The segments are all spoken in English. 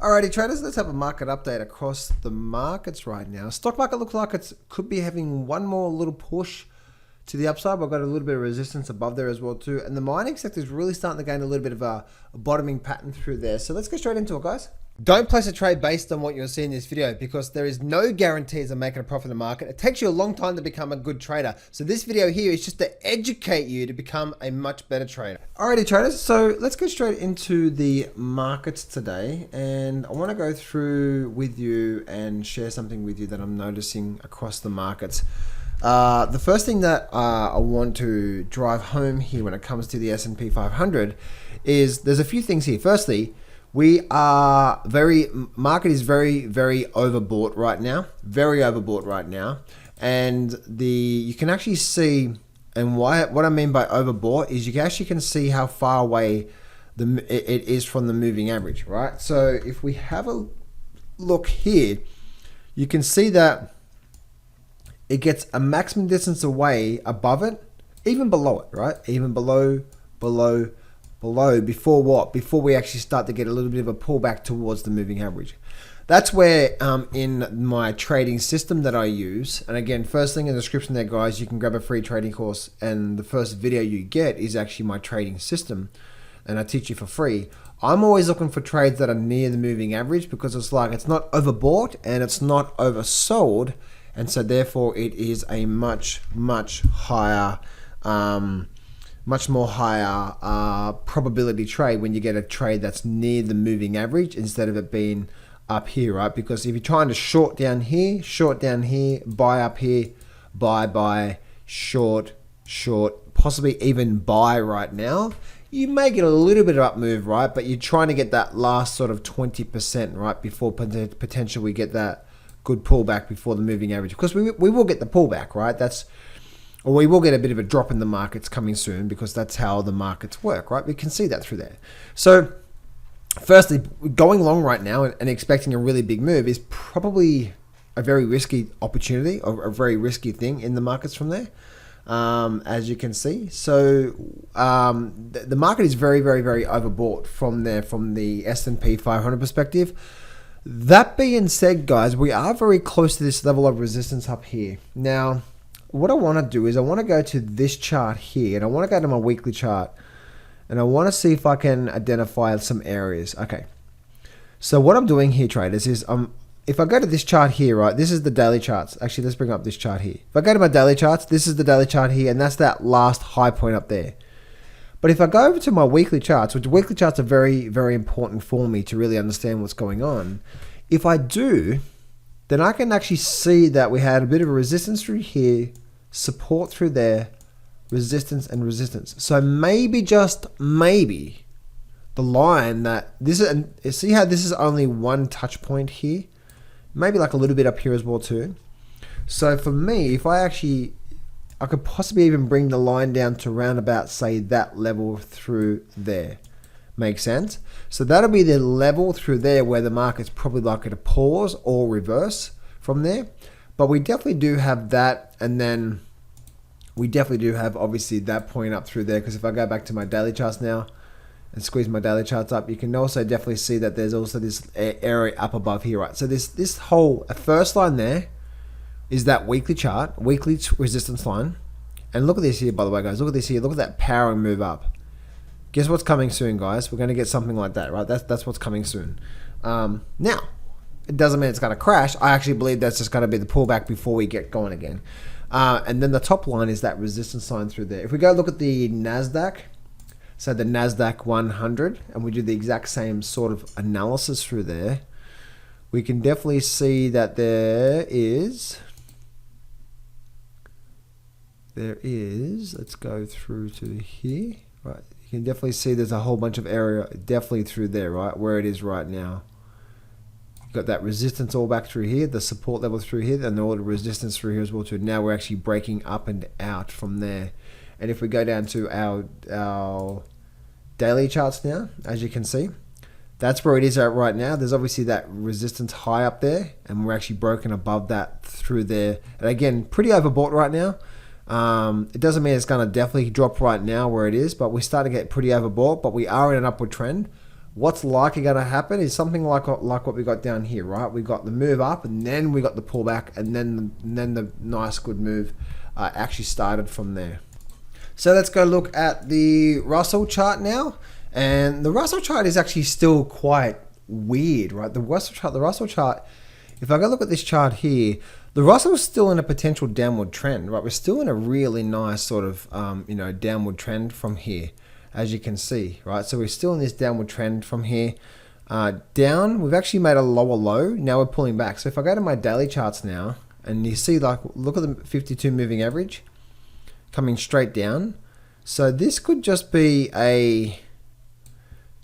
Alrighty traders, let's have a market update across the markets right now. Stock market looks like it could be having one more little push to the upside. We've got a little bit of resistance above there as well too. And the mining sector is really starting to gain a little bit of a bottoming pattern through there. So let's get straight into it, guys. Don't place a trade based on what you'll see in this video because there is no guarantees of making a profit in the market. It takes you a long time to become a good trader. So this video here is just to educate you to become a much better trader. Alrighty traders, so let's get straight into the markets today. And I want to go through with you and share something with you that I'm noticing across the markets. The first thing that I want to drive home here when it comes to the S&P 500 is there's a few things here. Firstly, market is very overbought right now, very overbought right now. And you can actually see, and what I mean by overbought is you actually can see how far away it is from the moving average, right? So if we have a look here, you can see that it gets a maximum distance away above it, even below it, right? Even below, before what? Before we actually start to get a little bit of a pullback towards the moving average. That's where in my trading system that I use, and again, first thing in the description there, guys, you can grab a free trading course, and the first video you get is actually my trading system, and I teach you for free. I'm always looking for trades that are near the moving average because it's like it's not overbought and it's not oversold, and so therefore it is a much higher much more higher probability trade when you get a trade that's near the moving average instead of it being up here, right? Because if you're trying to short down here, buy up here, buy, short, possibly even buy right now, you may get a little bit of up move, right? But you're trying to get that last sort of 20%, right? Before potentially we get that good pullback before the moving average. Because we will get the pullback, right? Or we will get a bit of a drop in the markets coming soon because that's how the markets work, right? We can see that through there. So firstly, going long right now and expecting a really big move is probably a very risky opportunity or a very risky thing in the markets from there, as you can see. So the market is very overbought from there, from the S&P 500 perspective. That being said, guys, we are very close to this level of resistance up here. Now, what I want to do is I want to go to this chart here, and I want to go to my weekly chart, and I want to see if I can identify some areas. Okay, so what I'm doing here, traders, is if I go to this chart here, right, this is the daily charts. Actually, let's bring up this chart here. If I go to my daily charts, this is the daily chart here, and that's that last high point up there. But if I go over to my weekly charts, which weekly charts are very important for me to really understand what's going on, if I do, then I can actually see that we had a bit of a resistance through here, support through there, resistance and resistance. So maybe, just maybe, the line that this is, and see how this is only one touch point here, maybe like a little bit up here as well too. So for me, if I could possibly even bring the line down to around about, say, that level through there. Make sense? So that'll be the level through there where the market's probably likely to pause or reverse from there. But we definitely do have that, and then we definitely do have obviously that point up through there, because if I go back to my daily charts now and squeeze my daily charts up, you can also definitely see that there's also this area up above here, right? So this whole first line there is that weekly chart, weekly resistance line. And look at this here, by the way, guys. Look at this here. Look at that powering move up. Guess what's coming soon, guys? We're going to get something like that, right? That's what's coming soon. Now, it doesn't mean it's going to crash. I actually believe that's just going to be the pullback before we get going again. And then the top line is that resistance line through there. If we go look at the Nasdaq, so the Nasdaq 100, and we do the exact same sort of analysis through there, we can definitely see that there is, let's go through to here, right? You can definitely see there's a whole bunch of area definitely through there, right? Where it is right now. You've got that resistance all back through here, the support level through here, and all the resistance through here as well too. Now we're actually breaking up and out from there. And if we go down to our daily charts now, as you can see, that's where it is at right now. There's obviously that resistance high up there, and we're actually broken above that through there. And again, pretty overbought right now. It doesn't mean it's going to definitely drop right now where it is, but we're starting to get pretty overbought, but we are in an upward trend. what's likely going to happen is something like what we got down here, right? We got the move up, and then we got the pullback, and then the nice good move actually started from there. So let's go look at the Russell chart now, and the Russell chart is actually still quite weird, right? The Russell chart. If I go look at this chart here, the Russell's still in a potential downward trend, right? We're still in a really nice sort of downward trend from here, as you can see, right? So we're still in this downward trend from here down. We've actually made a lower low. Now we're pulling back. So if I go to my daily charts now, and you see, like, look at the 52 moving average coming straight down. So this could just be a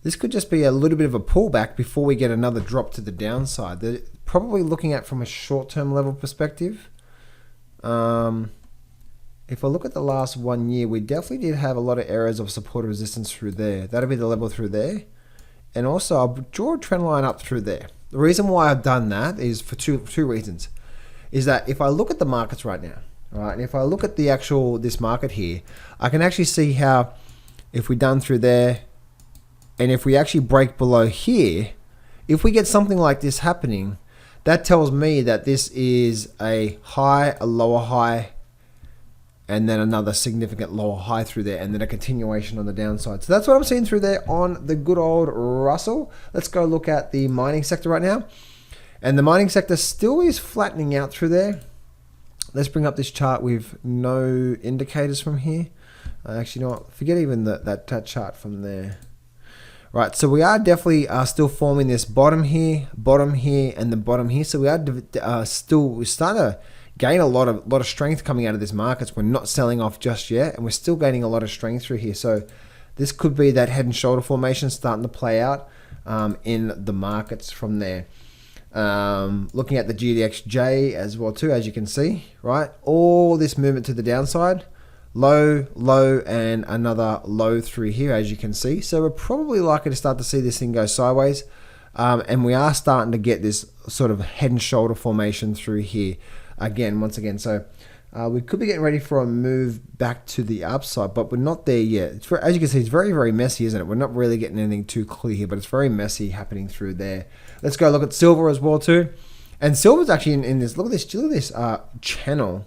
little bit of a pullback before we get another drop to the downside. They're probably looking at from a short-term level perspective. If I look at the last 1 year, we definitely did have a lot of areas of support and resistance through there. That'll be the level through there. And also, I'll draw a trend line up through there. The reason why I've done that is for two reasons. Is that if I look at the markets right now, right, and if I look at this market here, I can actually see how if we're done through there, and if we actually break below here, if we get something like this happening, that tells me that this is a high, a lower high, and then another significant lower high through there, and then a continuation on the downside. So that's what I'm seeing through there on the good old Russell. Let's go look at the mining sector right now. And the mining sector still is flattening out through there. Let's bring up this chart with no indicators from here. Actually, no, forget even that chart from there. Right, so we are definitely still forming this bottom here, and the bottom here. So we are we're starting to gain a lot of strength coming out of this markets. We're not selling off just yet, and we're still gaining a lot of strength through here. So this could be that head and shoulder formation starting to play out in the markets from there. Looking at the GDXJ as well too, as you can see, right? All this movement to the downside. Low, low, and another low through here, as you can see. So we're probably likely to start to see this thing go sideways. And we are starting to get this sort of head and shoulder formation through here once again. So we could be getting ready for a move back to the upside, but we're not there yet. As you can see, it's very, very messy, isn't it? We're not really getting anything too clear here, but it's very messy happening through there. Let's go look at silver as well too. And silver's actually in this, look at this channel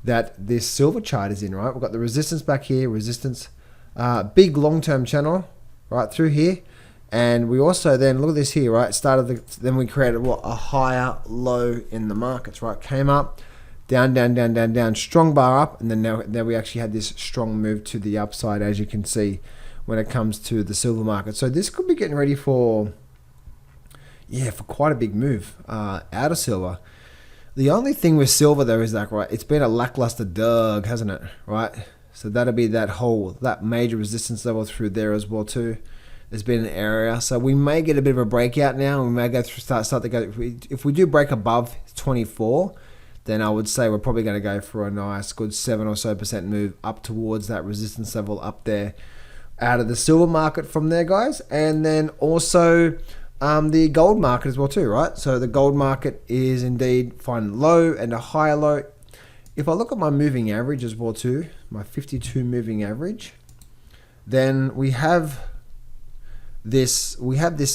that this silver chart is in, right? We've got the resistance back here, big long-term channel right through here. And we also then, look at this here, right? Then we created a higher low in the markets, right? Came up, down, strong bar up, and then now we actually had this strong move to the upside, as you can see, when it comes to the silver market. So this could be getting ready for quite a big move out of silver. The only thing with silver though is that, right, it's been a lackluster dug, hasn't it, right? So that'll be that major resistance level through there as well too. There's been an area, so we may get a bit of a breakout now. We may go through, start to go. If we do break above 24, then I would say we're probably going to go for a nice, good 7% or so move up towards that resistance level up there, out of the silver market from there, guys. And then also the gold market as well too, right? So the gold market is indeed finding low and a higher low. If I look at my moving average as well too, my 52 moving average, then we have this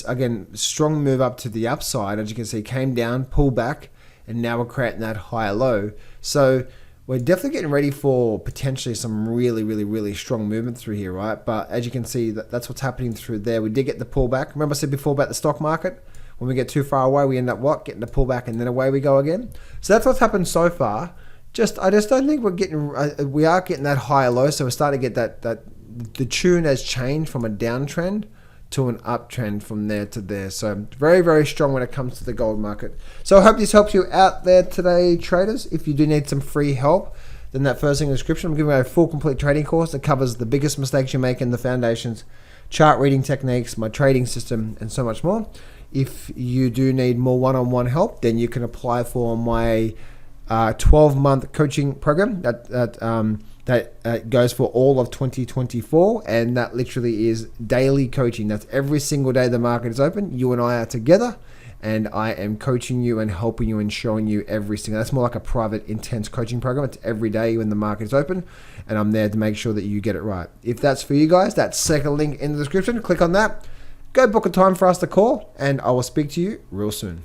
again strong move up to the upside. As you can see, came down, pulled back, and now we're creating that higher low. So we're definitely getting ready for potentially some really, really, really strong movement through here, right? But as you can see, that's what's happening through there. We did get the pullback. Remember I said before about the stock market? When we get too far away, we end up getting the pullback, and then away we go again. So that's what's happened so far. I just don't think we are getting that higher low. So we're starting to get that the tune has changed from a downtrend to an uptrend from there to there. So very, very strong when it comes to the gold market. So I hope this helps you out there today, traders. If you do need some free help, then that first thing in the description, I'm giving away a full complete trading course that covers the biggest mistakes you make in the foundations, chart reading techniques, my trading system, and so much more. If you do need more one-on-one help, then you can apply for my 12-month coaching program that that goes for all of 2024, and that literally is daily coaching. That's every single day the market is open. You and I are together, and I am coaching you and helping you and showing you every single. That's more like a private, intense coaching program. It's every day when the market is open, and I'm there to make sure that you get it right. If that's for you guys, that second link in the description. Click on that. Go book a time for us to call, and I will speak to you real soon.